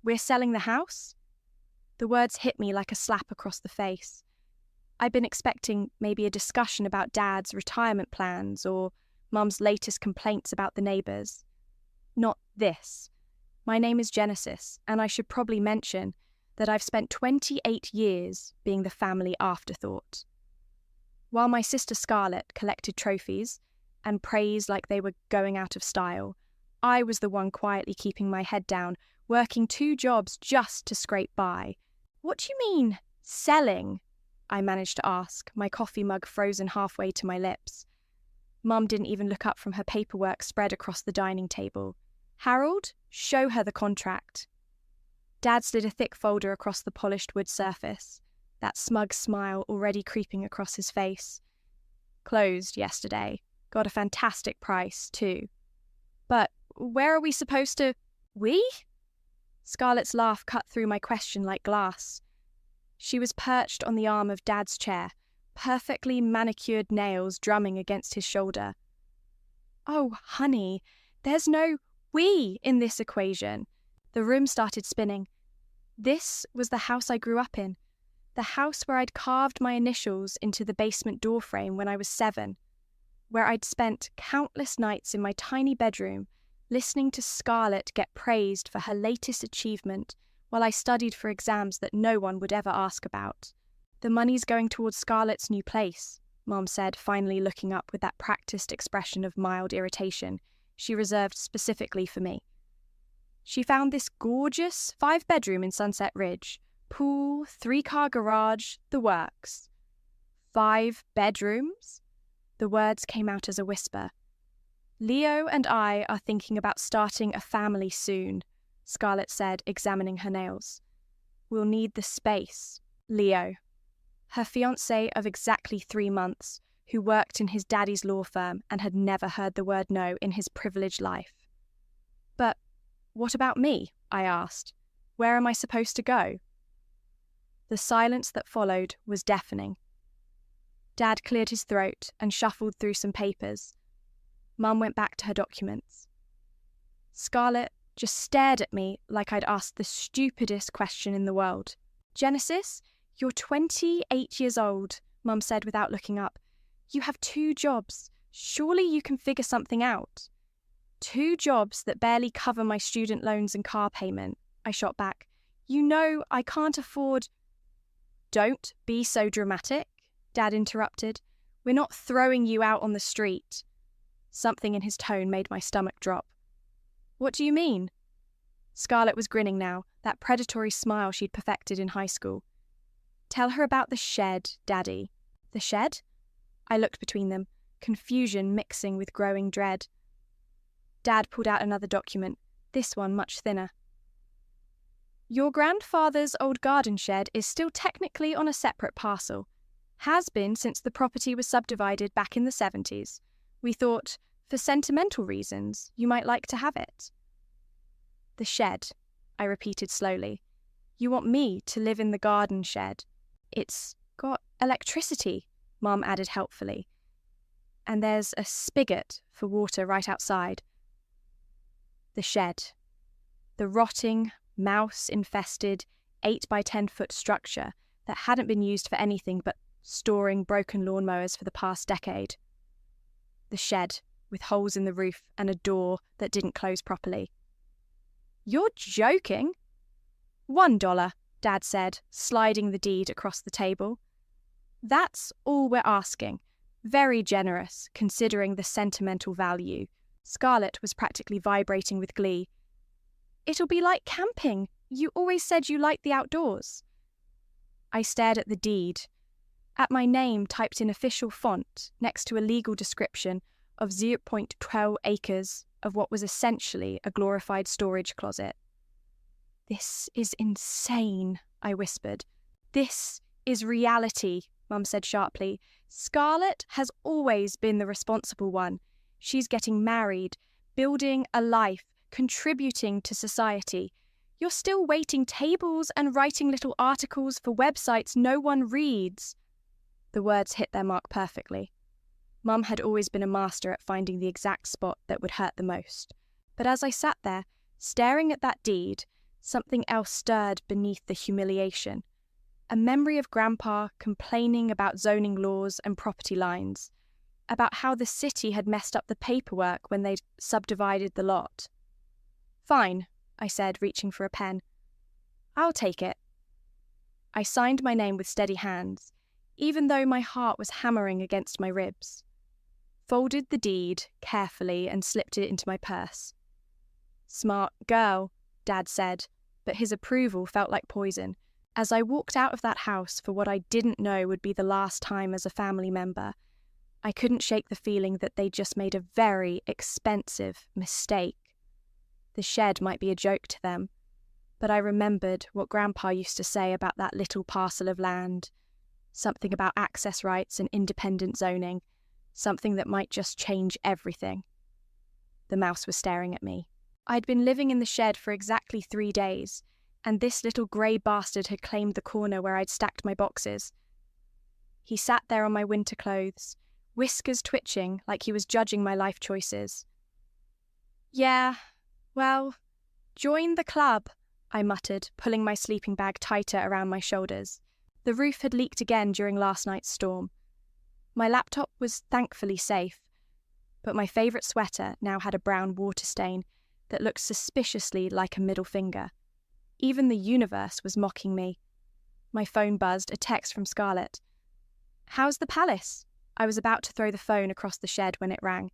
We're selling the house? The words hit me like a slap across the face. I'd been expecting maybe a discussion about Dad's retirement plans or Mum's latest complaints about the neighbours. Not this. My name is Genesis, and I should probably mention that I've spent 28 years being the family afterthought. While my sister Scarlett collected trophies and praised like they were going out of style, I was the one quietly keeping my head down, working 2 jobs just to scrape by. What do you mean, selling? I managed to ask, my coffee mug frozen halfway to my lips. Mum didn't even look up from her paperwork spread across the dining table. Harold, show her the contract. Dad slid a thick folder across the polished wood surface, that smug smile already creeping across his face. Closed yesterday. Got a fantastic price, too. But where are we supposed to... We? Scarlett's laugh cut through my question like glass. She was perched on the arm of Dad's chair, perfectly manicured nails drumming against his shoulder. Oh, honey, there's no we in this equation. The room started spinning. This was the house I grew up in, the house where I'd carved my initials into the basement doorframe when I was 7, where I'd spent countless nights in my tiny bedroom listening to Scarlett get praised for her latest achievement while I studied for exams that no one would ever ask about. The money's going towards Scarlett's new place, Mom said, finally looking up with that practiced expression of mild irritation she reserved specifically for me. She found this gorgeous 5-bedroom in Sunset Ridge, pool, 3-car garage, the works. 5 bedrooms? The words came out as a whisper. Leo and I are thinking about starting a family soon, Scarlett said, examining her nails. We'll need the space. Leo, her fiancé of exactly 3 months, who worked in his daddy's law firm and had never heard the word no in his privileged life. But what about me? I asked. Where am I supposed to go? The silence that followed was deafening. Dad cleared his throat and shuffled through some papers. Mum went back to her documents. Scarlett just stared at me like I'd asked the stupidest question in the world. Genesis, you're 28 years old, Mum said without looking up. You have 2 jobs. Surely you can figure something out. 2 jobs that barely cover my student loans and car payment, I shot back. You know I can't afford... Don't be so dramatic, Dad interrupted. We're not throwing you out on the street. Something in his tone made my stomach drop. What do you mean? Scarlett was grinning now, that predatory smile she'd perfected in high school. Tell her about the shed, Daddy. The shed? I looked between them, confusion mixing with growing dread. Dad pulled out another document, this one much thinner. Your grandfather's old garden shed is still technically on a separate parcel. Has been since the property was subdivided back in the 70s. We thought, for sentimental reasons, you might like to have it. The shed, I repeated slowly. You want me to live in the garden shed? It's got electricity, Mum added helpfully. And there's a spigot for water right outside. The shed. The rotting, mouse-infested, 8-by-10-foot structure that hadn't been used for anything but storing broken lawnmowers for the past decade. The shed, with holes in the roof and a door that didn't close properly. You're joking? $1, Dad said, sliding the deed across the table. That's all we're asking. Very generous, considering the sentimental value. Scarlett was practically vibrating with glee. It'll be like camping. You always said you liked the outdoors. I stared at the deed, at my name typed in official font next to a legal description of 0.12 acres of what was essentially a glorified storage closet. This is insane, I whispered. This is reality, Mum said sharply. Scarlett has always been the responsible one. She's getting married, building a life, contributing to society. You're still waiting tables and writing little articles for websites no one reads. The words hit their mark perfectly. Mum had always been a master at finding the exact spot that would hurt the most. But as I sat there, staring at that deed, something else stirred beneath the humiliation. A memory of Grandpa complaining about zoning laws and property lines, about how the city had messed up the paperwork when they'd subdivided the lot. "Fine," I said, reaching for a pen. "I'll take it." I signed my name with steady hands, even though my heart was hammering against my ribs. Folded the deed carefully and slipped it into my purse. "Smart girl," Dad said, but his approval felt like poison. As I walked out of that house for what I didn't know would be the last time as a family member, I couldn't shake the feeling that they'd just made a very expensive mistake. The shed might be a joke to them, but I remembered what Grandpa used to say about that little parcel of land, something about access rights and independent zoning, something that might just change everything. The mouse was staring at me. I'd been living in the shed for exactly 3 days, and this little grey bastard had claimed the corner where I'd stacked my boxes. He sat there on my winter clothes, whiskers twitching like he was judging my life choices. "Yeah, well, join the club," I muttered, pulling my sleeping bag tighter around my shoulders. The roof had leaked again during last night's storm. My laptop was thankfully safe, but my favourite sweater now had a brown water stain that looked suspiciously like a middle finger. Even the universe was mocking me. My phone buzzed, a text from Scarlett. "How's the palace?" I was about to throw the phone across the shed when it rang.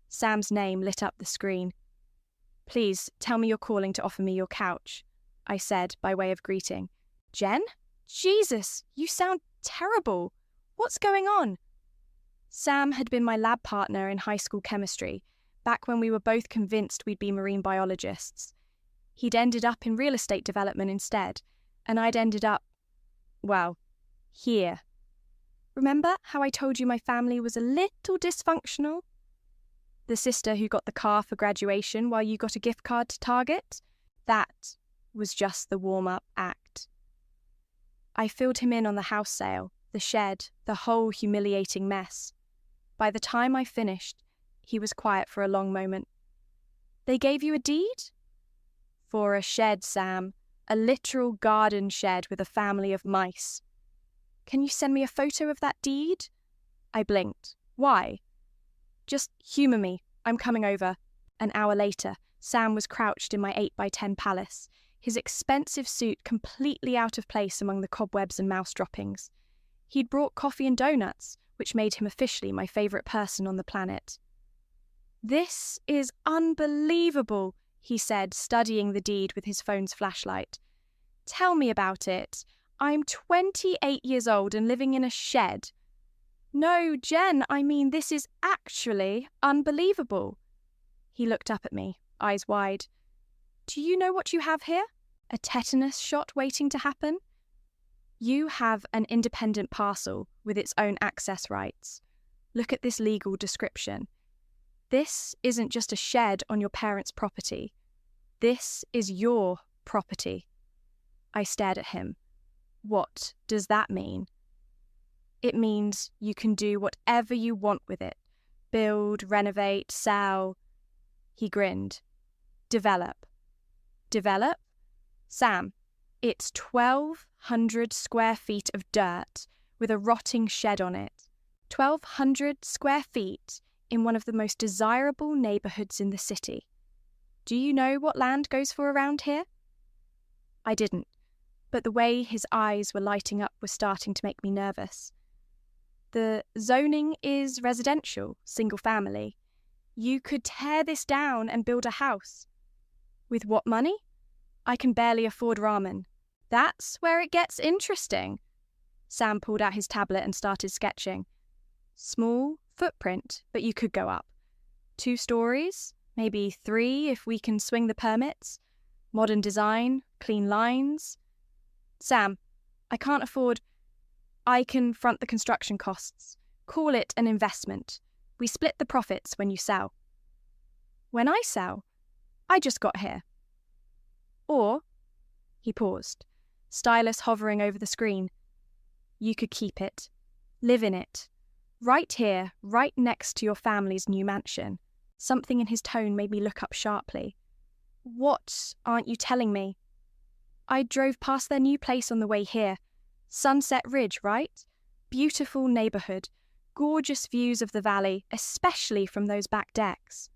Sam's name lit up the screen. "Please, tell me you're calling to offer me your couch," I said by way of greeting. "Jen? Jesus, you sound terrible. What's going on?" Sam had been my lab partner in high school chemistry, back when we were both convinced we'd be marine biologists. He'd ended up in real estate development instead, and I'd ended up, well, here. Remember how I told you my family was a little dysfunctional? The sister who got the car for graduation while you got a gift card to Target? That was just the warm-up act. I filled him in on the house sale, the shed, the whole humiliating mess. By the time I finished, he was quiet for a long moment. "They gave you a deed?" "For a shed, Sam. A literal garden shed with a family of mice." "Can you send me a photo of that deed?" I blinked. "Why?" "Just humour me. I'm coming over." An hour later, Sam was crouched in my 8x10 palace, his expensive suit completely out of place among the cobwebs and mouse droppings. He'd brought coffee and donuts, which made him officially my favourite person on the planet. "This is unbelievable," he said, studying the deed with his phone's flashlight. "Tell me about it. I'm 28 years old and living in a shed." "No, Jen, I mean this is actually unbelievable." He looked up at me, eyes wide. "Do you know what you have here? A tetanus shot waiting to happen?" "You have an independent parcel with its own access rights. Look at this legal description. This isn't just a shed on your parents' property. This is your property." I stared at him. "What does that mean?" "It means you can do whatever you want with it. Build, renovate, sell." He grinned. "Develop." "Develop?" "Sam, it's 1,200 square feet of dirt with a rotting shed on it. 1,200 square feet in one of the most desirable neighbourhoods in the city. Do you know what land goes for around here?" I didn't, but the way his eyes were lighting up was starting to make me nervous. "The zoning is residential, single family. You could tear this down and build a house." "With what money?" "I can barely afford ramen." "That's where it gets interesting." Sam pulled out his tablet and started sketching. "Small footprint, but you could go up. 2 stories, maybe 3 if we can swing the permits. Modern design, clean lines." "Sam, I can't afford..." "I can front the construction costs. Call it an investment. We split the profits when you sell." "When I sell? I just got here." "Or," he paused, stylus hovering over the screen, "you could keep it. Live in it. Right here, right next to your family's new mansion." Something in his tone made me look up sharply. "What aren't you telling me?" I drove past their new place on the way here. Sunset Ridge, right? Beautiful neighborhood. Gorgeous views of the valley, especially from those back decks.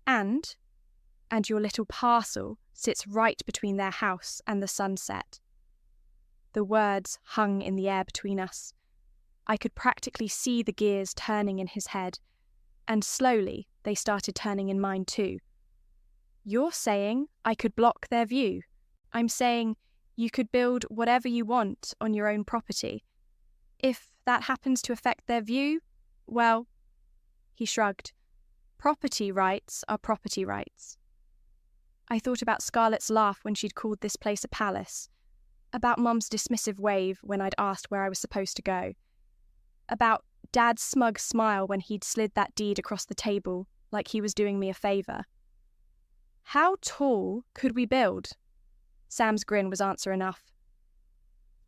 And your little parcel sits right between their house and the sunset. The words hung in the air between us. I could practically see the gears turning in his head, and slowly they started turning in mine too. You're saying I could block their view. I'm saying you could build whatever you want on your own property. If that happens to affect their view, well, he shrugged. Property rights are property rights. I thought about Scarlett's laugh when she'd called this place a palace, about Mum's dismissive wave when I'd asked where I was supposed to go, about Dad's smug smile when he'd slid that deed across the table like he was doing me a favour. How tall could we build? Sam's grin was answer enough.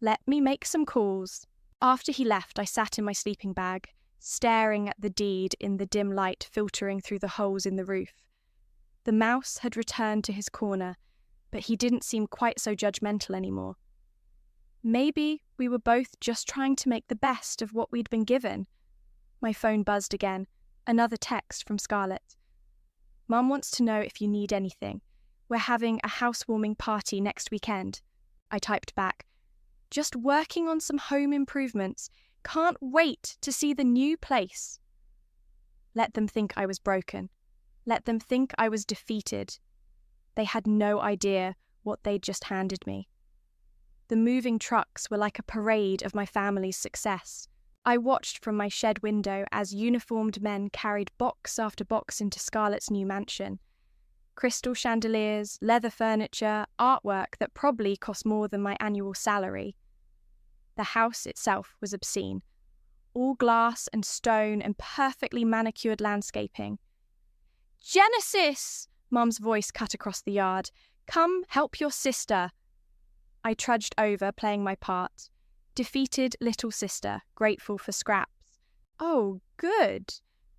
Let me make some calls. After he left, I sat in my sleeping bag, staring at the deed in the dim light filtering through the holes in the roof. The mouse had returned to his corner, but he didn't seem quite so judgmental anymore. Maybe we were both just trying to make the best of what we'd been given. My phone buzzed again, another text from Scarlett. Mum wants to know if you need anything. We're having a housewarming party next weekend. I typed back. Just working on some home improvements. Can't wait to see the new place. Let them think I was broken. Let them think I was defeated. They had no idea what they'd just handed me. The moving trucks were like a parade of my family's success. I watched from my shed window as uniformed men carried box after box into Scarlett's new mansion. Crystal chandeliers, leather furniture, artwork that probably cost more than my annual salary. The house itself was obscene. All glass and stone and perfectly manicured landscaping. Genesis! Mum's voice cut across the yard. Come help your sister. I trudged over, playing my part. Defeated little sister, grateful for scraps. Oh, good.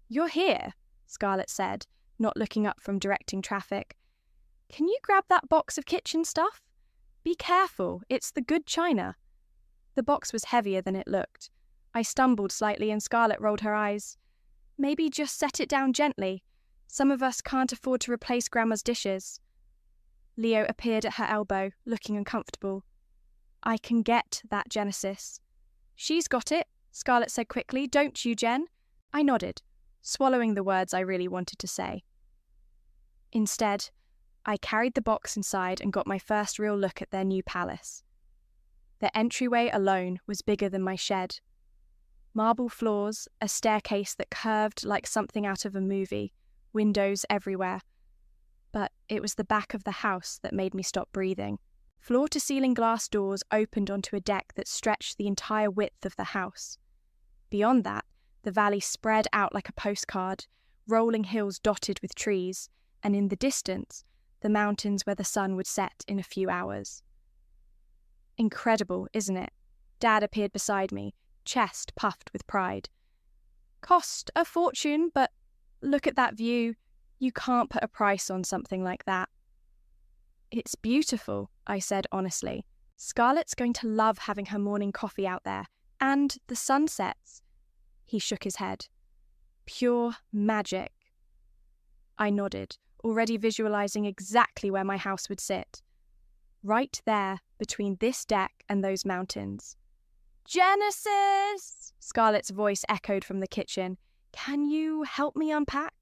You're here, Scarlett said, not looking up from directing traffic. Can you grab that box of kitchen stuff? Be careful, it's the good china. The box was heavier than it looked. I stumbled slightly and Scarlett rolled her eyes. Maybe just set it down gently. Some of us can't afford to replace Grandma's dishes. Leo appeared at her elbow, looking uncomfortable. I can get that, Genesis. She's got it, Scarlett said quickly. Don't you, Jen? I nodded, swallowing the words I really wanted to say. Instead, I carried the box inside and got my first real look at their new palace. The entryway alone was bigger than my shed. Marble floors, a staircase that curved like something out of a movie, windows everywhere. But it was the back of the house that made me stop breathing. Floor-to-ceiling glass doors opened onto a deck that stretched the entire width of the house. Beyond that, the valley spread out like a postcard, rolling hills dotted with trees, and in the distance, the mountains where the sun would set in a few hours. Incredible, isn't it? Dad appeared beside me, chest puffed with pride. Cost a fortune, but look at that view. You can't put a price on something like that. It's beautiful, I said honestly. Scarlett's going to love having her morning coffee out there, and the sunsets. He shook his head. Pure magic. I nodded, already visualizing exactly where my house would sit. Right there, between this deck and those mountains. Genesis! Scarlett's voice echoed from the kitchen. Can you help me unpack?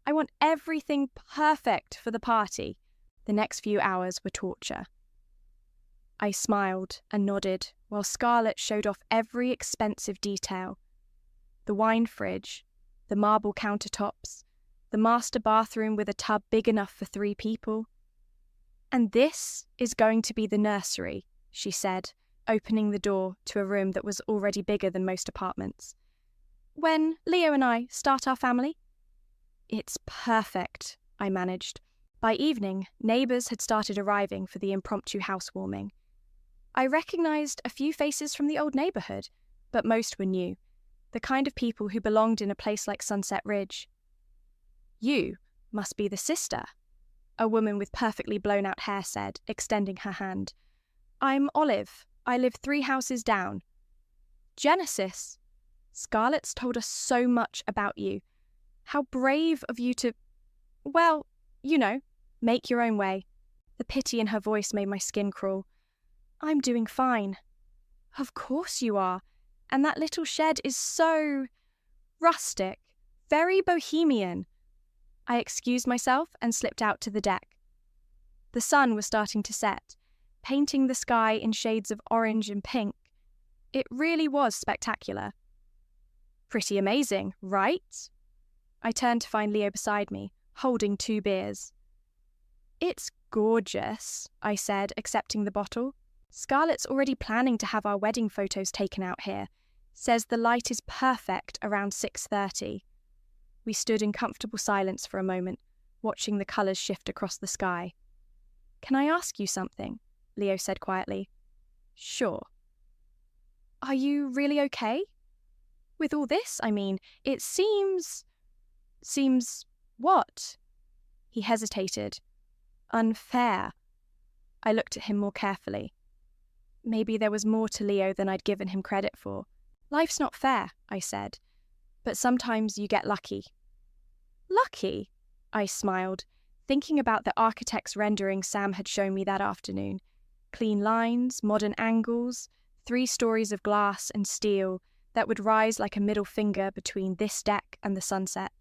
I want everything perfect for the party. The next few hours were torture. I smiled and nodded while Scarlett showed off every expensive detail. The wine fridge, the marble countertops, the master bathroom with a tub big enough for 3 people. And this is going to be the nursery, she said, opening the door to a room that was already bigger than most apartments. When Leo and I start our family? It's perfect, I managed. By evening, neighbours had started arriving for the impromptu housewarming. I recognised a few faces from the old neighbourhood, but most were new, the kind of people who belonged in a place like Sunset Ridge. You must be the sister, a woman with perfectly blown-out hair said, extending her hand. I'm Olive. I live 3 houses down. Genesis. Scarlett's told us so much about you. How brave of you to, well, make your own way. The pity in her voice made my skin crawl. I'm doing fine. Of course you are. And that little shed is so rustic, very bohemian. I excused myself and slipped out to the deck. The sun was starting to set, painting the sky in shades of orange and pink. It really was spectacular. Pretty amazing, right? I turned to find Leo beside me, holding 2 beers. It's gorgeous, I said, accepting the bottle. Scarlett's already planning to have our wedding photos taken out here. Says the light is perfect around 6:30. We stood in comfortable silence for a moment, watching the colours shift across the sky. Can I ask you something? Leo said quietly. Sure. Are you really okay? With all this, I mean, it seems what? He hesitated. Unfair. I looked at him more carefully. Maybe there was more to Leo than I'd given him credit for. Life's not fair, I said, but sometimes you get lucky. Lucky? I smiled, thinking about the architect's rendering Sam had shown me that afternoon. Clean lines, modern angles, 3 stories of glass and steel that would rise like a middle finger between this deck and the sunset.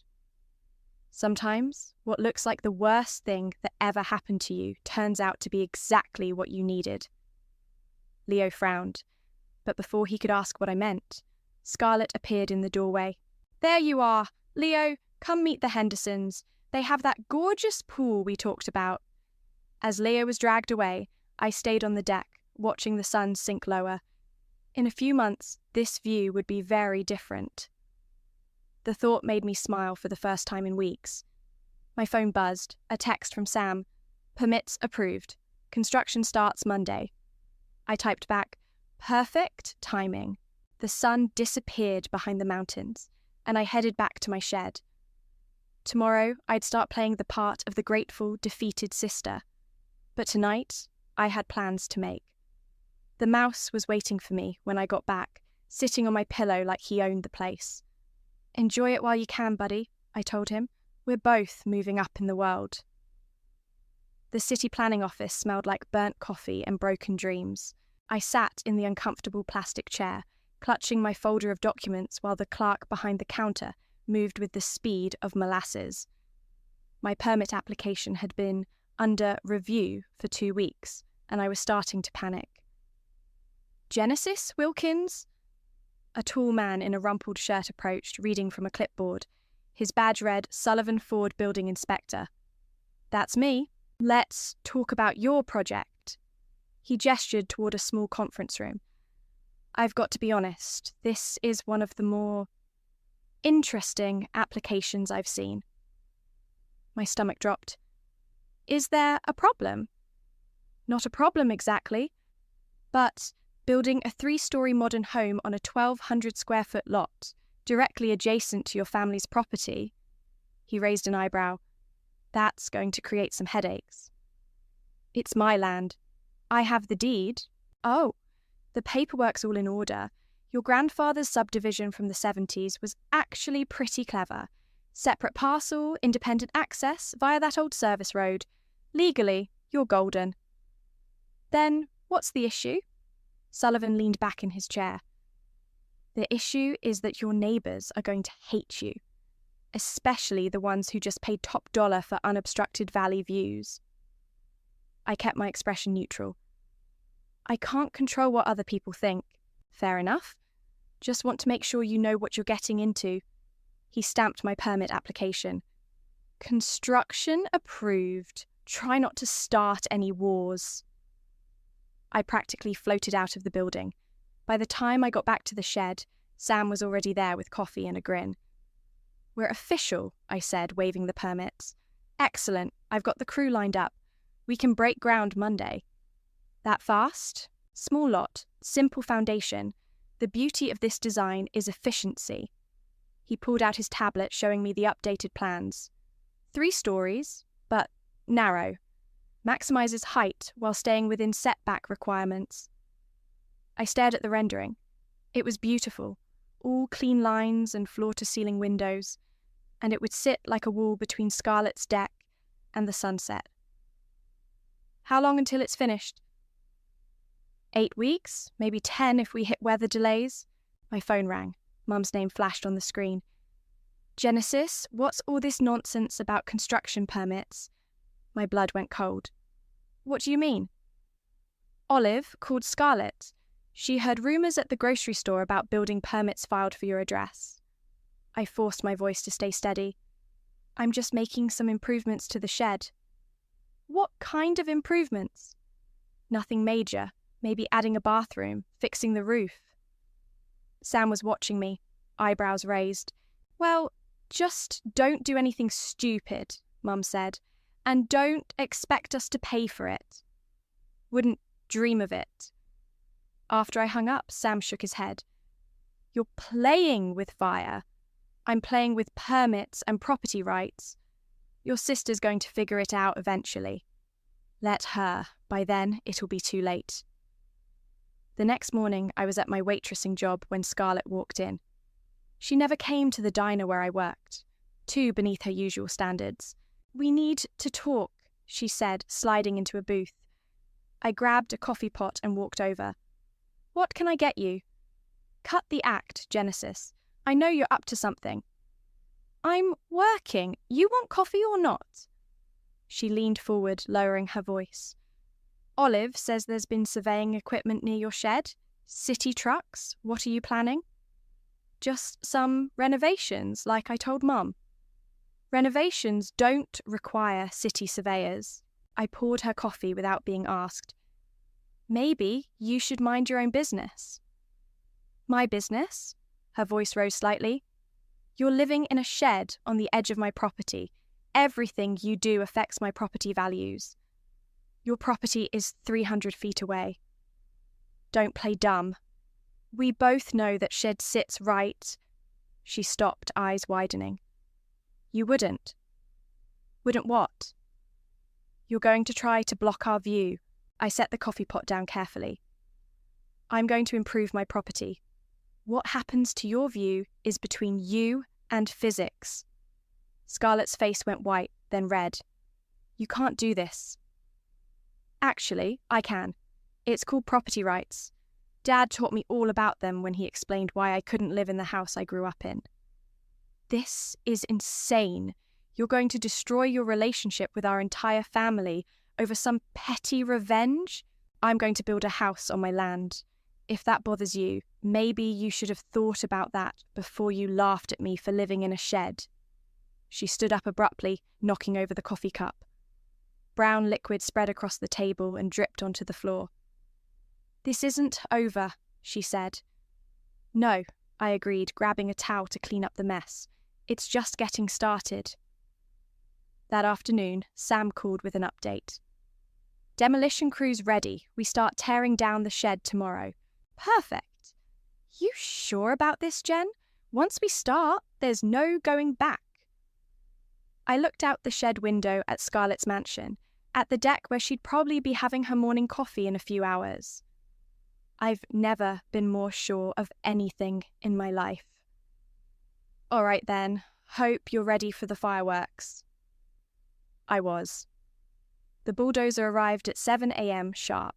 Sometimes, what looks like the worst thing that ever happened to you turns out to be exactly what you needed. Leo frowned, but before he could ask what I meant, Scarlett appeared in the doorway. There you are! Leo, come meet the Hendersons. They have that gorgeous pool we talked about. As Leo was dragged away, I stayed on the deck, watching the sun sink lower. In a few months, this view would be very different. The thought made me smile for the first time in weeks. My phone buzzed, a text from Sam. Permits approved. Construction starts Monday. I typed back, perfect timing. The sun disappeared behind the mountains, and I headed back to my shed. Tomorrow, I'd start playing the part of the grateful, defeated sister. But tonight, I had plans to make. The mouse was waiting for me when I got back, sitting on my pillow like he owned the place. Enjoy it while you can, buddy, I told him. We're both moving up in the world. The city planning office smelled like burnt coffee and broken dreams. I sat in the uncomfortable plastic chair, clutching my folder of documents while the clerk behind the counter moved with the speed of molasses. My permit application had been under review for 2 weeks, and I was starting to panic. Genesis, Wilkins? A tall man in a rumpled shirt approached, reading from a clipboard. His badge read, Sullivan Ford Building Inspector. That's me. Let's talk about your project. He gestured toward a small conference room. I've got to be honest, this is one of the more interesting applications I've seen. My stomach dropped. Is there a problem? Not a problem exactly, but building a 3-story modern home on a 1,200 square foot lot, directly adjacent to your family's property. He raised an eyebrow. That's going to create some headaches. It's my land. I have the deed. Oh, the paperwork's all in order. Your grandfather's subdivision from the 70s was actually pretty clever. Separate parcel, independent access via that old service road. Legally, you're golden. Then, what's the issue? Sullivan leaned back in his chair. The issue is that your neighbours are going to hate you, especially the ones who just paid top dollar for unobstructed valley views. I kept my expression neutral. I can't control what other people think. Fair enough. Just want to make sure you know what you're getting into. He stamped my permit application. Construction approved. Try not to start any wars. I practically floated out of the building. By the time I got back to the shed, Sam was already there with coffee and a grin. We're official, I said, waving the permits. Excellent. I've got the crew lined up. We can break ground Monday. That fast? Small lot, simple foundation. The beauty of this design is efficiency. He pulled out his tablet, showing me the updated plans. 3 stories, but narrow. maximizes height while staying within setback requirements. I stared at the rendering. It was beautiful, all clean lines and floor-to-ceiling windows, and it would sit like a wall between Scarlett's deck and the sunset. How long until it's finished? 8 weeks, maybe 10 if we hit weather delays. My phone rang. Mum's name flashed on the screen. Genesis, what's all this nonsense about construction permits? My blood went cold. What do you mean? Olive called Scarlett. She heard rumours at the grocery store about building permits filed for your address. I forced my voice to stay steady. I'm just making some improvements to the shed. What kind of improvements? Nothing major. Maybe adding a bathroom, fixing the roof. Sam was watching me, eyebrows raised. Well, just don't do anything stupid, Mum said, and don't expect us to pay for it. Wouldn't dream of it. After I hung up, Sam shook his head. You're playing with fire. I'm playing with permits and property rights. Your sister's going to figure it out eventually. Let her. By then, it'll be too late. The next morning, I was at my waitressing job when Scarlett walked in. She never came to the diner where I worked, too beneath her usual standards. We need to talk, she said, sliding into a booth. I grabbed a coffee pot and walked over. What can I get you? Cut the act, Genesis. I know you're up to something. I'm working. You want coffee or not? She leaned forward, lowering her voice. Olive says there's been surveying equipment near your shed. City trucks. What are you planning? Just some renovations, like I told Mum. Renovations don't require city surveyors. I poured her coffee without being asked. Maybe you should mind your own business. My business? Her voice rose slightly. You're living in a shed on the edge of my property. Everything you do affects my property values. Your property is 300 feet away. Don't play dumb. We both know that shed sits right. She stopped, eyes widening. You wouldn't. Wouldn't what? You're going to try to block our view. I set the coffee pot down carefully. I'm going to improve my property. What happens to your view is between you and physics. Scarlett's face went white, then red. You can't do this. Actually, I can. It's called property rights. Dad taught me all about them when he explained why I couldn't live in the house I grew up in. This is insane. You're going to destroy your relationship with our entire family over some petty revenge? I'm going to build a house on my land. If that bothers you, maybe you should have thought about that before you laughed at me for living in a shed. She stood up abruptly, knocking over the coffee cup. Brown liquid spread across the table and dripped onto the floor. This isn't over, she said. No, I agreed, grabbing a towel to clean up the mess. It's just getting started. That afternoon, Sam called with an update. Demolition crew's ready. We start tearing down the shed tomorrow. Perfect. You sure about this, Jen? Once we start, there's no going back. I looked out the shed window at Scarlett's mansion, at the deck where she'd probably be having her morning coffee in a few hours. I've never been more sure of anything in my life. All right then, hope you're ready for the fireworks. I was. The bulldozer arrived at 7 a.m. sharp.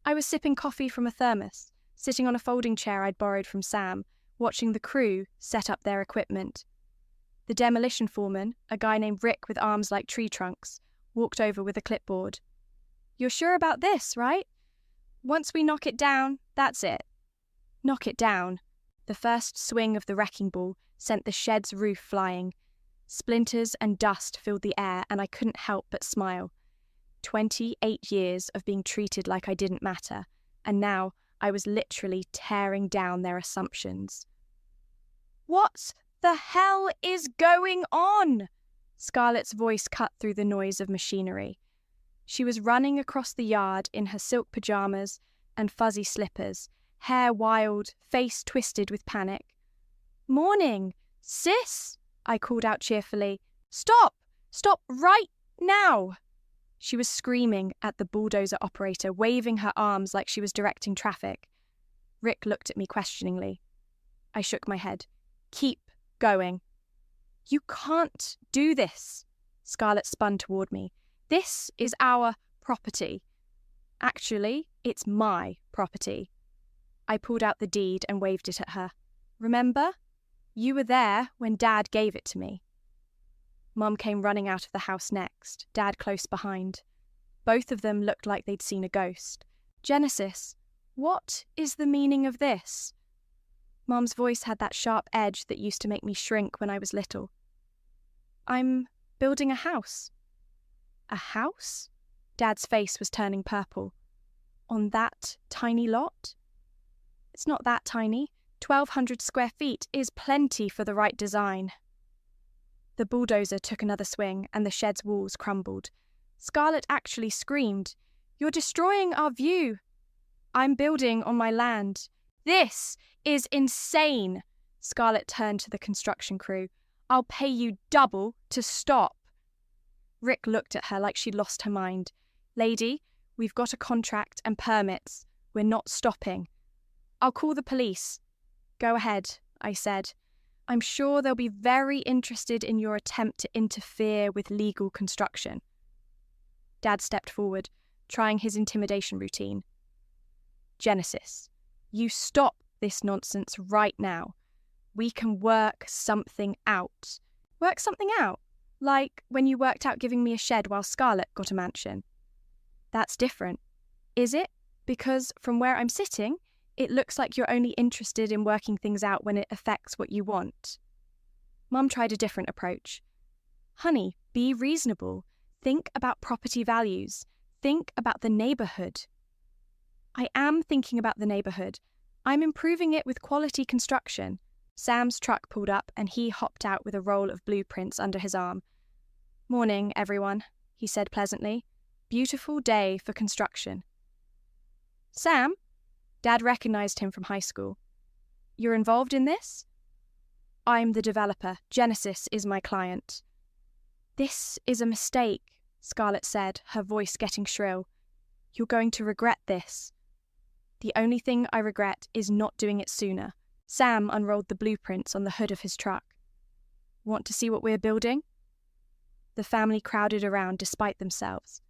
I was sipping coffee from a thermos, sitting on a folding chair I'd borrowed from Sam, watching the crew set up their equipment. The demolition foreman, a guy named Rick with arms like tree trunks, walked over with a clipboard. You're sure about this, right? Once we knock it down, that's it. Knock it down. The first swing of the wrecking ball sent the shed's roof flying. Splinters and dust filled the air, and I couldn't help but smile. 28 years of being treated like I didn't matter, and now I was literally tearing down their assumptions. What the hell is going on? Scarlett's voice cut through the noise of machinery. She was running across the yard in her silk pajamas and fuzzy slippers, hair wild, face twisted with panic. Morning, sis, I called out cheerfully. Stop! Stop right now! She was screaming at the bulldozer operator, waving her arms like she was directing traffic. Rick looked at me questioningly. I shook my head. Keep going. You can't do this. Scarlett spun toward me. This is our property. Actually, it's my property. I pulled out the deed and waved it at her. Remember? You were there when Dad gave it to me. Mum came running out of the house next, Dad close behind. Both of them looked like they'd seen a ghost. Genesis, what is the meaning of this? Mum's voice had that sharp edge that used to make me shrink when I was little. I'm building a house. A house? Dad's face was turning purple. On that tiny lot? It's not that tiny. 1,200 square feet is plenty for the right design. The bulldozer took another swing and the shed's walls crumbled. Scarlett actually screamed, "You're destroying our view. I'm building on my land. This is insane." Scarlett turned to the construction crew. "I'll pay you double to stop." Rick looked at her like she'd lost her mind. "Lady, we've got a contract and permits. We're not stopping." "I'll call the police." "Go ahead," I said. "I'm sure they'll be very interested in your attempt to interfere with legal construction." Dad stepped forward, trying his intimidation routine. "Genesis, you stop this nonsense right now. We can work something out." "Work something out? Like when you worked out giving me a shed while Scarlett got a mansion?" "That's different." "Is it? Because from where I'm sitting, it looks like you're only interested in working things out when it affects what you want." Mum tried a different approach. "Honey, be reasonable. Think about property values. Think about the neighbourhood." "I am thinking about the neighbourhood. I'm improving it with quality construction." Sam's truck pulled up and he hopped out with a roll of blueprints under his arm. "Morning, everyone," he said pleasantly. "Beautiful day for construction." "Sam?" Dad recognized him from high school. "You're involved in this?" "I'm the developer. Genesis is my client." "This is a mistake," Scarlett said, her voice getting shrill. "You're going to regret this." "The only thing I regret is not doing it sooner." Sam unrolled the blueprints on the hood of his truck. "Want to see what we're building?" The family crowded around despite themselves.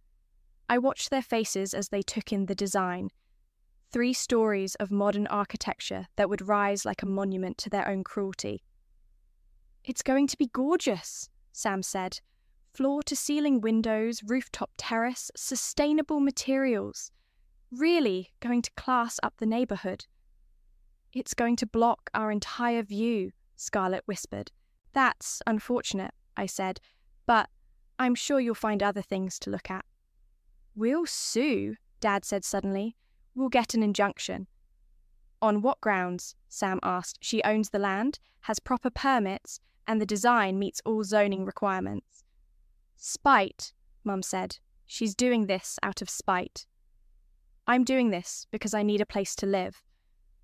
I watched their faces as they took in the design. 3 stories of modern architecture that would rise like a monument to their own cruelty. "It's going to be gorgeous," Sam said. "Floor-to-ceiling windows, rooftop terrace, sustainable materials. Really going to class up the neighbourhood." "It's going to block our entire view," Scarlett whispered. "That's unfortunate," I said, "but I'm sure you'll find other things to look at." "We'll sue," Dad said suddenly. "We'll get an injunction." "On what grounds?" Sam asked. "She owns the land, has proper permits, and the design meets all zoning requirements." "Spite," Mum said. "She's doing this out of spite." "I'm doing this because I need a place to live.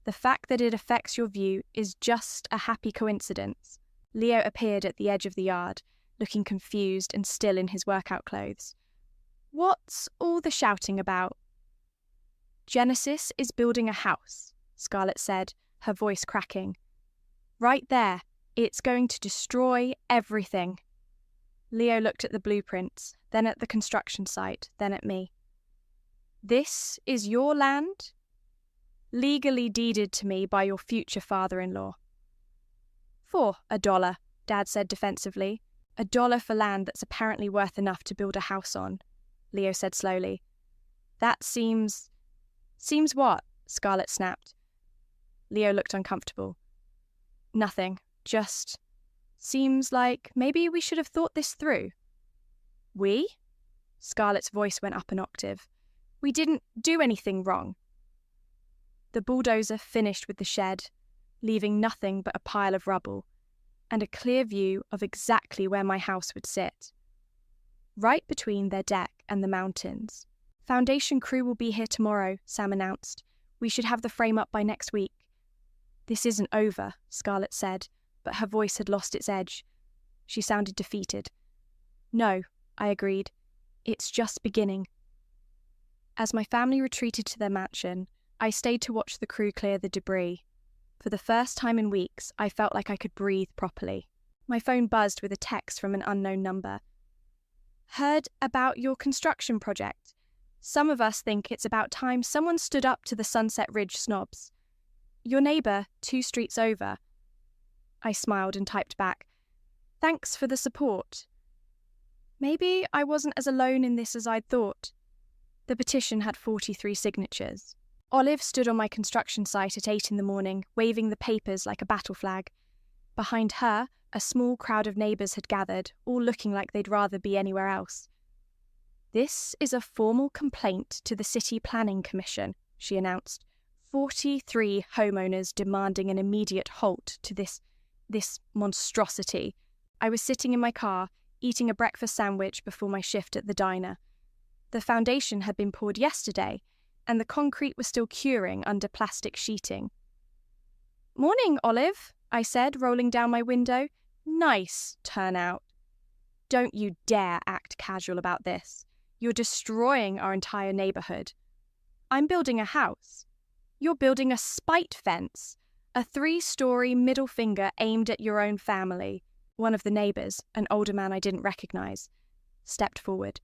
The fact that it affects your view is just a happy coincidence." Leo appeared at the edge of the yard, looking confused and still in his workout clothes. "What's all the shouting about?" "Genesis is building a house," Scarlett said, her voice cracking. "Right there. It's going to destroy everything." Leo looked at the blueprints, then at the construction site, then at me. "This is your land?" "Legally deeded to me by your future father-in-law." "For $1, Dad said defensively. $1 for land that's apparently worth enough to build a house on," Leo said slowly. "That seems..." "Seems what?" Scarlett snapped. Leo looked uncomfortable. "Nothing. Just... seems like maybe we should have thought this through." "We?" Scarlett's voice went up an octave. "We didn't do anything wrong." The bulldozer finished with the shed, leaving nothing but a pile of rubble, and a clear view of exactly where my house would sit. Right between their deck and the mountains. "Foundation crew will be here tomorrow," Sam announced. "We should have the frame up by next week." "This isn't over," Scarlett said, but her voice had lost its edge. She sounded defeated. "No," I agreed. It's just beginning. As my family retreated to their mansion, I stayed to watch the crew clear the debris. For the first time in weeks, I felt like I could breathe properly. My phone buzzed with a text from an unknown number. Heard about your construction project. Some of us think it's about time someone stood up to the Sunset Ridge snobs. Your neighbour, 2 streets over. I smiled and typed back, "Thanks for the support." Maybe I wasn't as alone in this as I'd thought. The petition had 43 signatures. Olive stood on my construction site at 8 in the morning, waving the papers like a battle flag. Behind her, a small crowd of neighbours had gathered, all looking like they'd rather be anywhere else. "This is a formal complaint to the City Planning Commission," she announced. 43 homeowners demanding an immediate halt to this monstrosity. I was sitting in my car, eating a breakfast sandwich before my shift at the diner. The foundation had been poured yesterday, and the concrete was still curing under plastic sheeting. "Morning, Olive," I said, rolling down my window. "Nice turnout." "Don't you dare act casual about this. You're destroying our entire neighbourhood." "I'm building a house." "You're building a spite fence, a 3-story middle finger aimed at your own family." One of the neighbours, an older man I didn't recognise, stepped forward.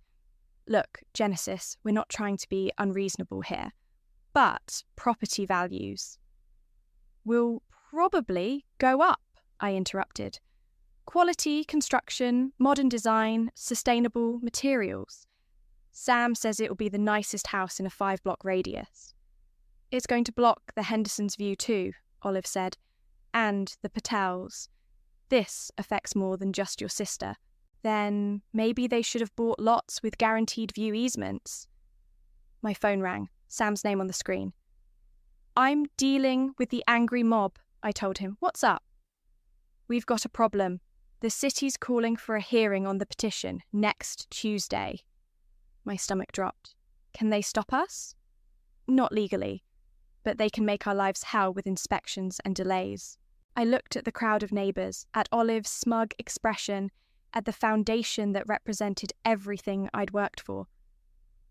"Look, Genesis, we're not trying to be unreasonable here, but property values will probably go up," I interrupted. "Quality construction, modern design, sustainable materials. Sam says it will be the nicest house in a 5-block radius." "It's going to block the Hendersons' view too," Olive said, "and the Patels. This affects more than just your sister." "Then maybe they should have bought lots with guaranteed view easements." My phone rang, Sam's name on the screen. "I'm dealing with the angry mob," I told him. "What's up?" "We've got a problem. The city's calling for a hearing on the petition next Tuesday." My stomach dropped. "Can they stop us?" "Not legally, but they can make our lives hell with inspections and delays." I looked at the crowd of neighbours, at Olive's smug expression, at the foundation that represented everything I'd worked for.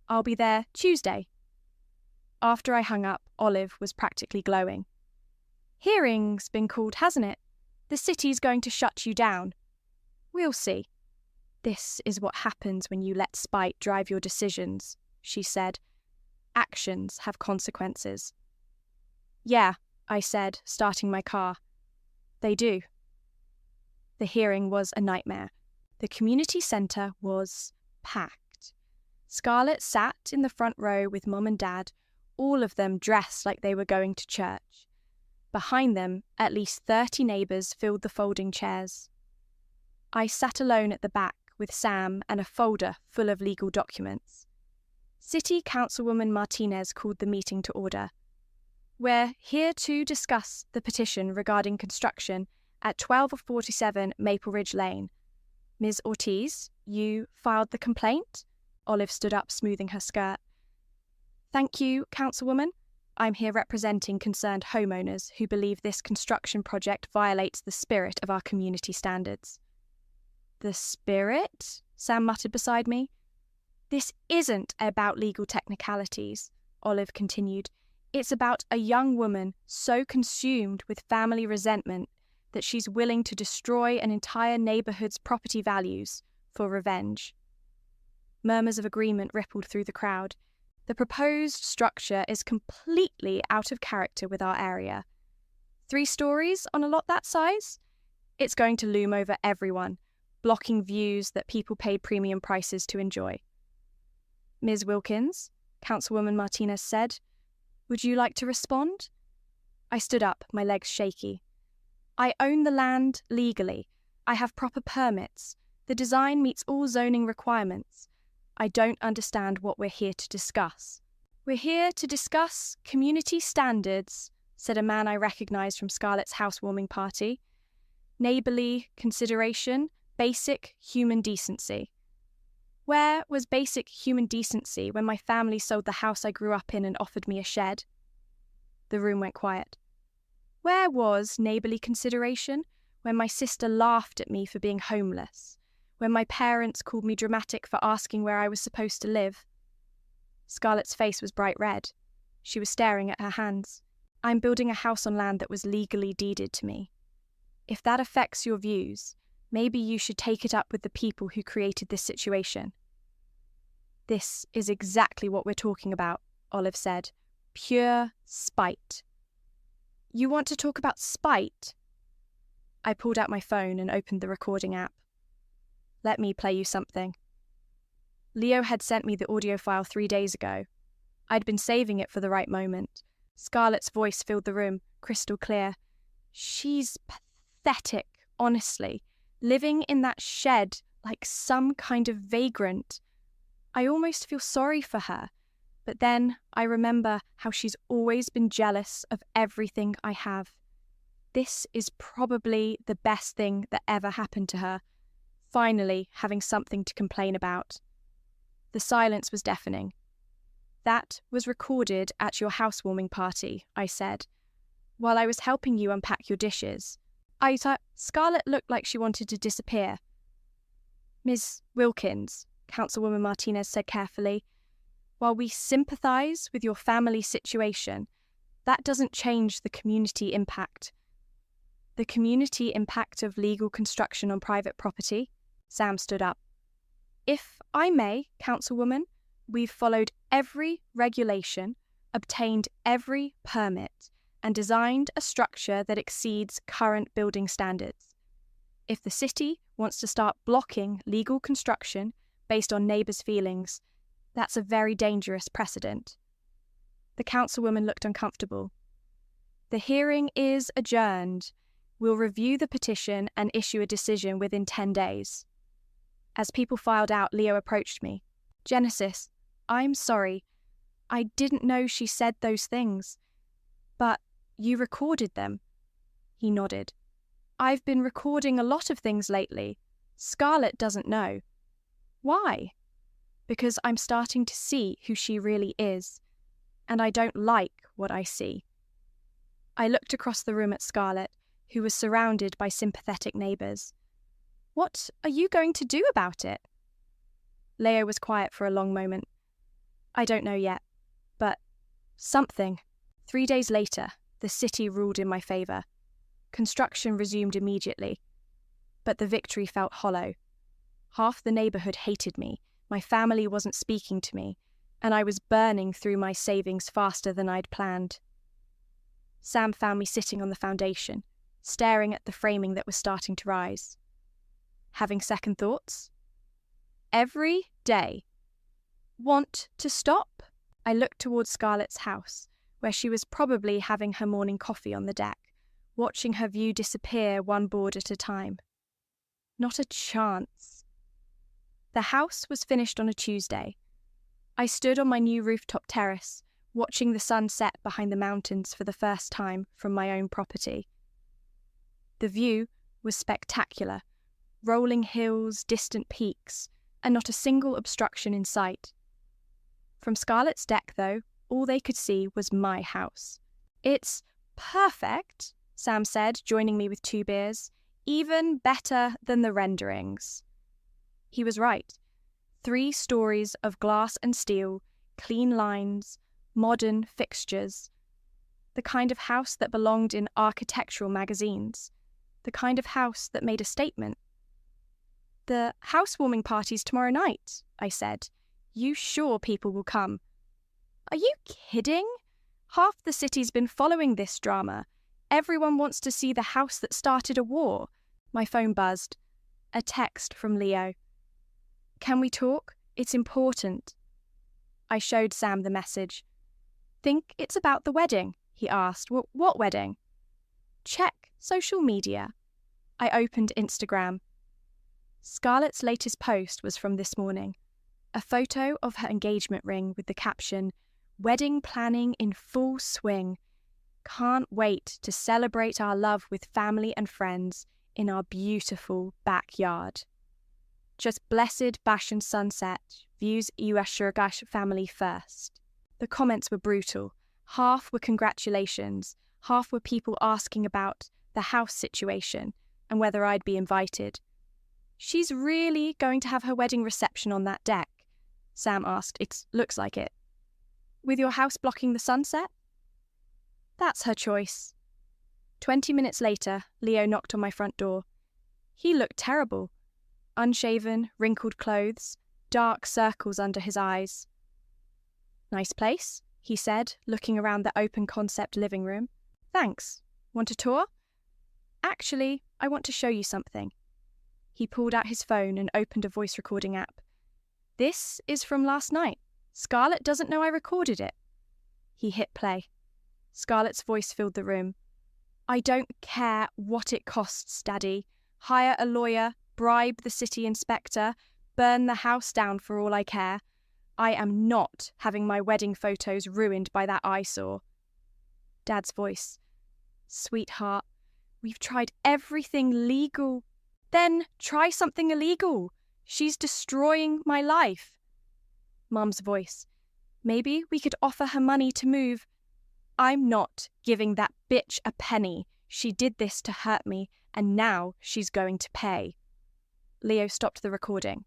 "I'll be there Tuesday." After I hung up, Olive was practically glowing. "Hearing's been called, hasn't it? The city's going to shut you down." "We'll see." "This is what happens when you let spite drive your decisions," she said. "Actions have consequences." "Yeah," I said, starting my car. "They do." The hearing was a nightmare. The community centre was packed. Scarlett sat in the front row with Mum and Dad, all of them dressed like they were going to church. Behind them, at least 30 neighbours filled the folding chairs. I sat alone at the back with Sam and a folder full of legal documents. City Councilwoman Martinez called the meeting to order. "We're here to discuss the petition regarding construction at 1247 Maple Ridge Lane. Ms. Ortiz, you filed the complaint?" Olive stood up, smoothing her skirt. "Thank you, Councilwoman. I'm here representing concerned homeowners who believe this construction project violates the spirit of our community standards." "The spirit?" Sam muttered beside me. "This isn't about legal technicalities," Olive continued. "It's about a young woman so consumed with family resentment that she's willing to destroy an entire neighbourhood's property values for revenge." Murmurs of agreement rippled through the crowd. The proposed structure is completely out of character with our area. 3 stories on a lot that size? It's going to loom over everyone, blocking views that people paid premium prices to enjoy. "Ms. Wilkins," Councilwoman Martinez said, "would you like to respond?" I stood up, my legs shaky. "I own the land legally. I have proper permits. The design meets all zoning requirements. I don't understand what we're here to discuss." "We're here to discuss community standards," said a man I recognised from Scarlett's housewarming party. "Neighbourly consideration, basic human decency." Where was basic human decency when my family sold the house I grew up in and offered me a shed? The room went quiet. Where was neighbourly consideration when my sister laughed at me for being homeless? when my parents called me dramatic for asking where I was supposed to live. Scarlett's face was bright red. She was staring at her hands. I'm building a house on land that was legally deeded to me. If that affects your views, maybe you should take it up with the people who created this situation. This is exactly what we're talking about, Olive said. Pure spite. You want to talk about spite? I pulled out my phone and opened the recording app. Let me play you something. Leo had sent me the audio file 3 days ago. I'd been saving it for the right moment. Scarlett's voice filled the room, crystal clear. She's pathetic, honestly, living in that shed like some kind of vagrant. I almost feel sorry for her, but then I remember how she's always been jealous of everything I have. This is probably the best thing that ever happened to her, finally having something to complain about. The silence was deafening. That was recorded at your housewarming party, I said, while I was helping you unpack your dishes. Scarlett looked like she wanted to disappear. Ms. Wilkins, Councilwoman Martinez said carefully, while we sympathise with your family situation, that doesn't change the community impact. The community impact of legal construction on private property? Sam stood up. If I may, Councilwoman, we've followed every regulation, obtained every permit, and designed a structure that exceeds current building standards. If the city wants to start blocking legal construction based on neighbours' feelings, that's a very dangerous precedent. The councilwoman looked uncomfortable. The hearing is adjourned. We'll review the petition and issue a decision within 10 days. As people filed out, Leo approached me. Genesis, I'm sorry. I didn't know she said those things. But you recorded them. He nodded. I've been recording a lot of things lately. Scarlett doesn't know. Why? Because I'm starting to see who she really is, and I don't like what I see. I looked across the room at Scarlett, who was surrounded by sympathetic neighbours. What are you going to do about it? Leo was quiet for a long moment. I don't know yet, but something. 3 days later, the city ruled in my favour. Construction resumed immediately, but the victory felt hollow. Half the neighbourhood hated me, my family wasn't speaking to me, and I was burning through my savings faster than I'd planned. Sam found me sitting on the foundation, staring at the framing that was starting to rise. Having second thoughts? Every day. Want to stop? I looked towards Scarlett's house, where she was probably having her morning coffee on the deck, watching her view disappear one board at a time. Not a chance. The house was finished on a Tuesday. I stood on my new rooftop terrace, watching the sun set behind the mountains for the first time from my own property. The view was spectacular, rolling hills, distant peaks, and not a single obstruction in sight. From Scarlett's deck, though, all they could see was my house. It's perfect, Sam said, joining me with 2 beers. Even better than the renderings. He was right. 3 stories of glass and steel, clean lines, modern fixtures. The kind of house that belonged in architectural magazines. The kind of house that made a statement. The housewarming party's tomorrow night, I said. You sure people will come? Are you kidding? Half the city's been following this drama. Everyone wants to see the house that started a war. My phone buzzed. A text from Leo. Can we talk? It's important. I showed Sam the message. Think it's about the wedding, he asked. What wedding? Check social media. I opened Instagram. Scarlett's latest post was from this morning. A photo of her engagement ring with the caption, "Wedding planning in full swing. Can't wait to celebrate our love with family and friends in our beautiful backyard. Just blessed Bashan sunset, views Iwashurgash family first." The comments were brutal. Half were congratulations, half were people asking about the house situation and whether I'd be invited. She's really going to have her wedding reception on that deck? Sam asked. It looks like it. With your house blocking the sunset? That's her choice. 20 minutes later, Leo knocked on my front door. He looked terrible. Unshaven, wrinkled clothes, dark circles under his eyes. Nice place, he said, looking around the open-concept living room. Thanks. Want a tour? Actually, I want to show you something. He pulled out his phone and opened a voice recording app. This is from last night. Scarlett doesn't know I recorded it. He hit play. Scarlett's voice filled the room. I don't care what it costs, Daddy. Hire a lawyer, bribe the city inspector, burn the house down for all I care. I am not having my wedding photos ruined by that eyesore. Dad's voice. Sweetheart, we've tried everything legal. Then try something illegal. She's destroying my life. Mum's voice. Maybe we could offer her money to move. I'm not giving that bitch a penny. She did this to hurt me, and now she's going to pay. Leo stopped the recording.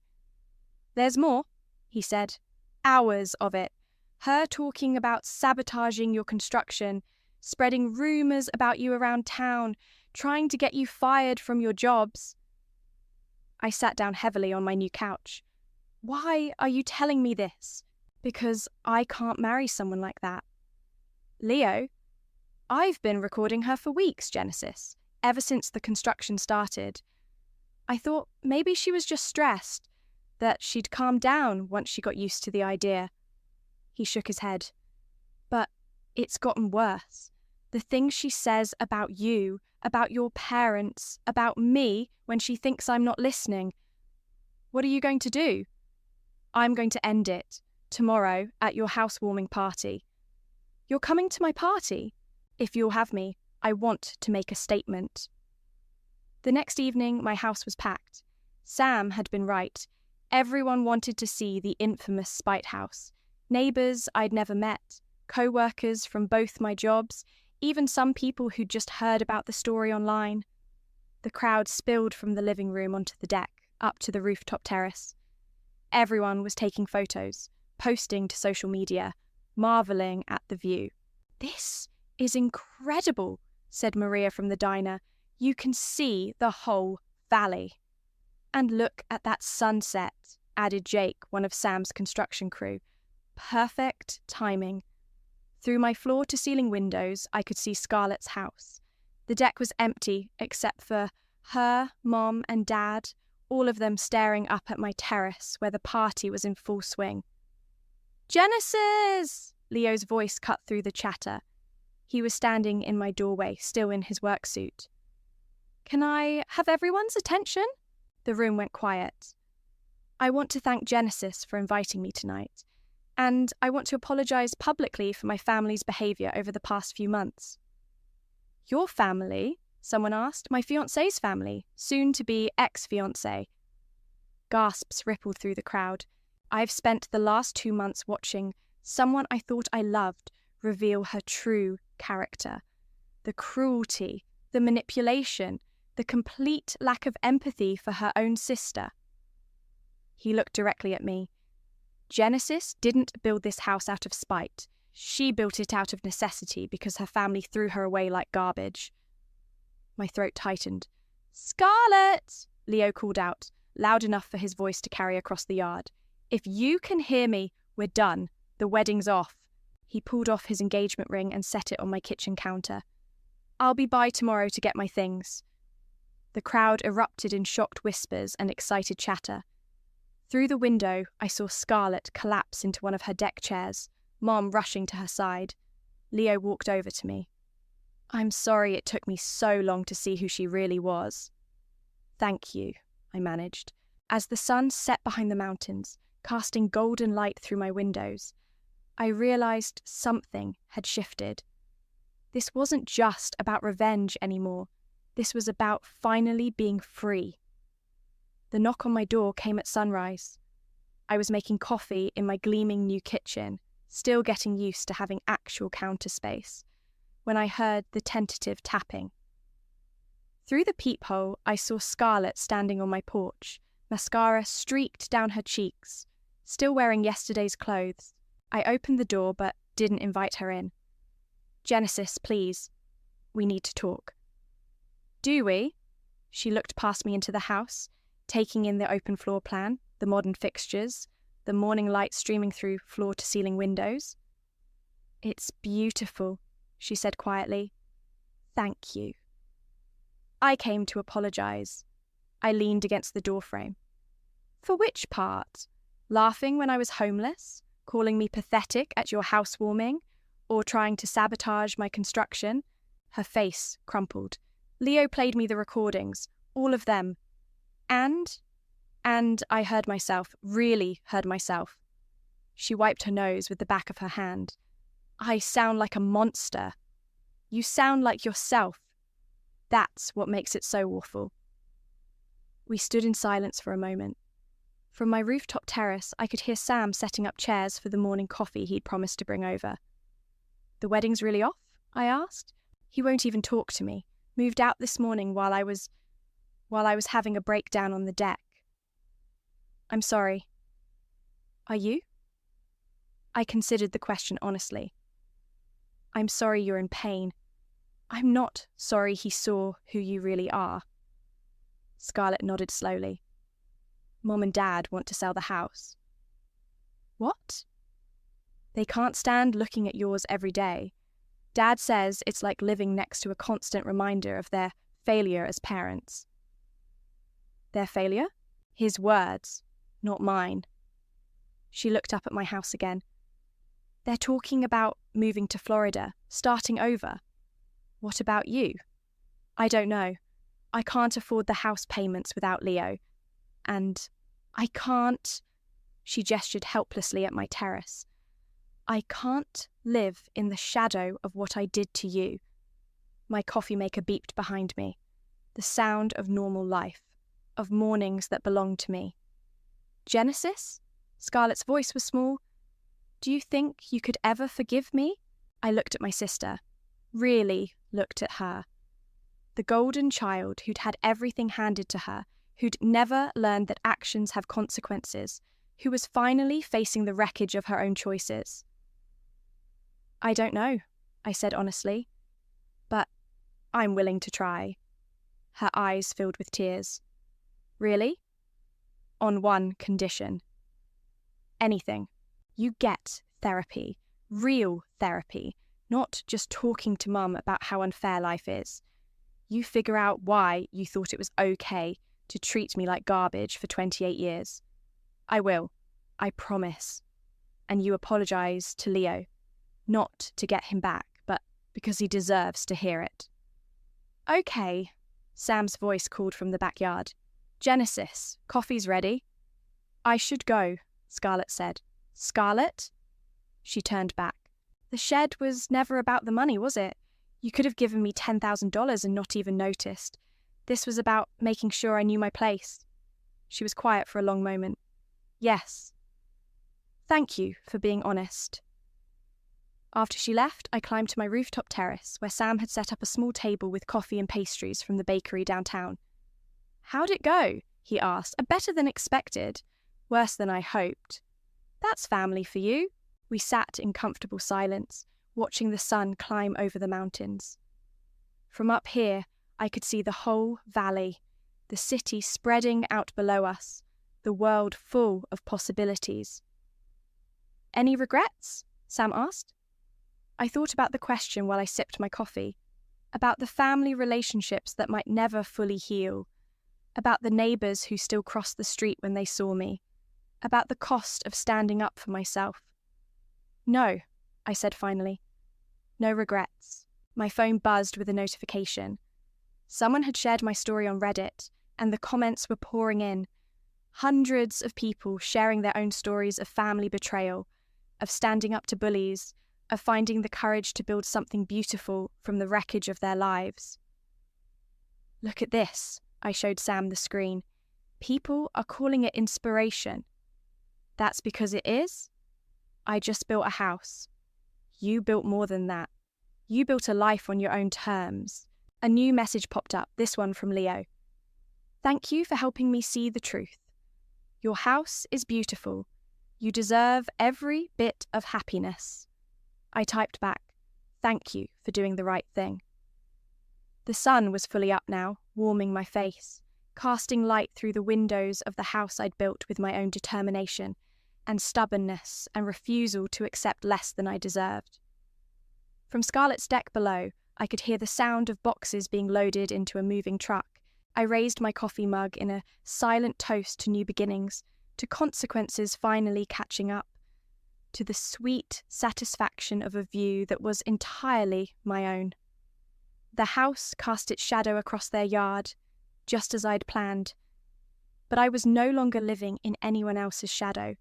There's more, he said. Hours of it. Her talking about sabotaging your construction, spreading rumours about you around town, trying to get you fired from your jobs. I sat down heavily on my new couch. Why are you telling me this? Because I can't marry someone like that. Leo, I've been recording her for weeks, Genesis, ever since the construction started. I thought maybe she was just stressed, that she'd calm down once she got used to the idea. He shook his head. But it's gotten worse. The things she says about you, about your parents, about me when she thinks I'm not listening. What are you going to do? I'm going to end it, tomorrow at your housewarming party. You're coming to my party? If you'll have me, I want to make a statement. The next evening, my house was packed. Sam had been right. Everyone wanted to see the infamous Spite House. Neighbours I'd never met, co-workers from both my jobs, even some people who'd just heard about the story online. The crowd spilled from the living room onto the deck, up to the rooftop terrace. Everyone was taking photos, posting to social media, marvelling at the view. This is incredible, said Maria from the diner. You can see the whole valley. And look at that sunset, added Jake, one of Sam's construction crew. Perfect timing. Through my floor-to-ceiling windows, I could see Scarlett's house. The deck was empty, except for her, Mom, and Dad, all of them staring up at my terrace where the party was in full swing. Genesis! Leo's voice cut through the chatter. He was standing in my doorway, still in his work suit. Can I have everyone's attention? The room went quiet. I want to thank Genesis for inviting me tonight, and I want to apologise publicly for my family's behaviour over the past few months. Your family? Someone asked. My fiancé's family, soon to be ex-fiancé. Gasps rippled through the crowd. I've spent the last 2 months watching someone I thought I loved reveal her true character. The cruelty, the manipulation, the complete lack of empathy for her own sister. He looked directly at me. Genesis didn't build this house out of spite. She built it out of necessity because her family threw her away like garbage. My throat tightened. Scarlett! Leo called out, loud enough for his voice to carry across the yard. If you can hear me, we're done. The wedding's off. He pulled off his engagement ring and set it on my kitchen counter. I'll be by tomorrow to get my things. The crowd erupted in shocked whispers and excited chatter. Through the window, I saw Scarlett collapse into one of her deck chairs, Mom rushing to her side. Leo walked over to me. I'm sorry it took me so long to see who she really was. Thank you, I managed. As the sun set behind the mountains, casting golden light through my windows, I realised something had shifted. This wasn't just about revenge anymore. This was about finally being free. The knock on my door came at sunrise. I was making coffee in my gleaming new kitchen, still getting used to having actual counter space, when I heard the tentative tapping. Through the peephole, I saw Scarlett standing on my porch, mascara streaked down her cheeks, still wearing yesterday's clothes. I opened the door but didn't invite her in. "Genesis, please. We need to talk." "Do we?" She looked past me into the house, taking in the open floor plan, the modern fixtures, the morning light streaming through floor-to-ceiling windows. "It's beautiful," she said quietly. "Thank you." I came to apologize. I leaned against the doorframe. "For which part? Laughing when I was homeless? Calling me pathetic at your housewarming? Or trying to sabotage my construction?" Her face crumpled. "Leo played me the recordings, all of them. And I heard myself, really heard myself." She wiped her nose with the back of her hand. "I sound like a monster." "You sound like yourself. That's what makes it so awful." We stood in silence for a moment. From my rooftop terrace, I could hear Sam setting up chairs for the morning coffee he'd promised to bring over. "The wedding's really off?" I asked. "He won't even talk to me. Moved out this morning while I was having a breakdown on the deck." "I'm sorry." "Are you?" I considered the question honestly. "I'm sorry you're in pain. I'm not sorry he saw who you really are." Scarlett nodded slowly. "Mom and Dad want to sell the house." "What?" "They can't stand looking at yours every day. Dad says it's like living next to a constant reminder of their failure as parents." "Their failure?" His words, not mine. She looked up at my house again. "They're talking about moving to Florida, starting over. What about you?" "I don't know. I can't afford the house payments without Leo. And I can't..." She gestured helplessly at my terrace. "I can't live in the shadow of what I did to you." My coffee maker beeped behind me. The sound of normal life, of mornings that belonged to me. "Genesis?" Scarlett's voice was small. "Do you think you could ever forgive me?" I looked at my sister. Really looked at her. The golden child who'd had everything handed to her, who'd never learned that actions have consequences, who was finally facing the wreckage of her own choices. "I don't know," I said honestly. "But I'm willing to try." Her eyes filled with tears. "Really?" "On one condition." "Anything. You get therapy. Real therapy. Not just talking to Mum about how unfair life is. You figure out why you thought it was okay to treat me like garbage for 28 years. I will. I promise. And you apologize to Leo. Not to get him back, but because he deserves to hear it." "Okay," Sam's voice called from the backyard. "Genesis, coffee's ready." "I should go," Scarlett said. "Scarlett?" She turned back. "The shed was never about the money, was it? You could have given me $10,000 and not even noticed. This was about making sure I knew my place." She was quiet for a long moment. "Yes. Thank you for being honest." After she left, I climbed to my rooftop terrace, where Sam had set up a small table with coffee and pastries from the bakery downtown. "How'd it go?" he asked. "Better than expected. Worse than I hoped." "That's family for you." We sat in comfortable silence, watching the sun climb over the mountains. From up here, I could see the whole valley, the city spreading out below us, the world full of possibilities. "Any regrets?" Sam asked. I thought about the question while I sipped my coffee, about the family relationships that might never fully heal, about the neighbours who still crossed the street when they saw me, about the cost of standing up for myself. "No," I said finally. "No regrets." My phone buzzed with a notification. Someone had shared my story on Reddit, and the comments were pouring in. Hundreds of people sharing their own stories of family betrayal, of standing up to bullies, of finding the courage to build something beautiful from the wreckage of their lives. "Look at this," I showed Sam the screen. "People are calling it inspiration." "That's because it is?" "I just built a house. You built more than that. You built a life on your own terms. A new message popped up, this one from Leo. Thank you for helping me see the truth. Your house is beautiful. You deserve every bit of happiness. I typed back, thank you for doing the right thing. The sun was fully up now, warming my face, casting light through the windows of the house I'd built with my own determination and stubbornness and refusal to accept less than I deserved. From Scarlett's deck below, I could hear the sound of boxes being loaded into a moving truck. I raised my coffee mug in a silent toast to new beginnings, to consequences finally catching up, to the sweet satisfaction of a view that was entirely my own. The house cast its shadow across their yard, just as I'd planned, but I was no longer living in anyone else's shadow,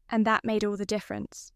and that made all the difference.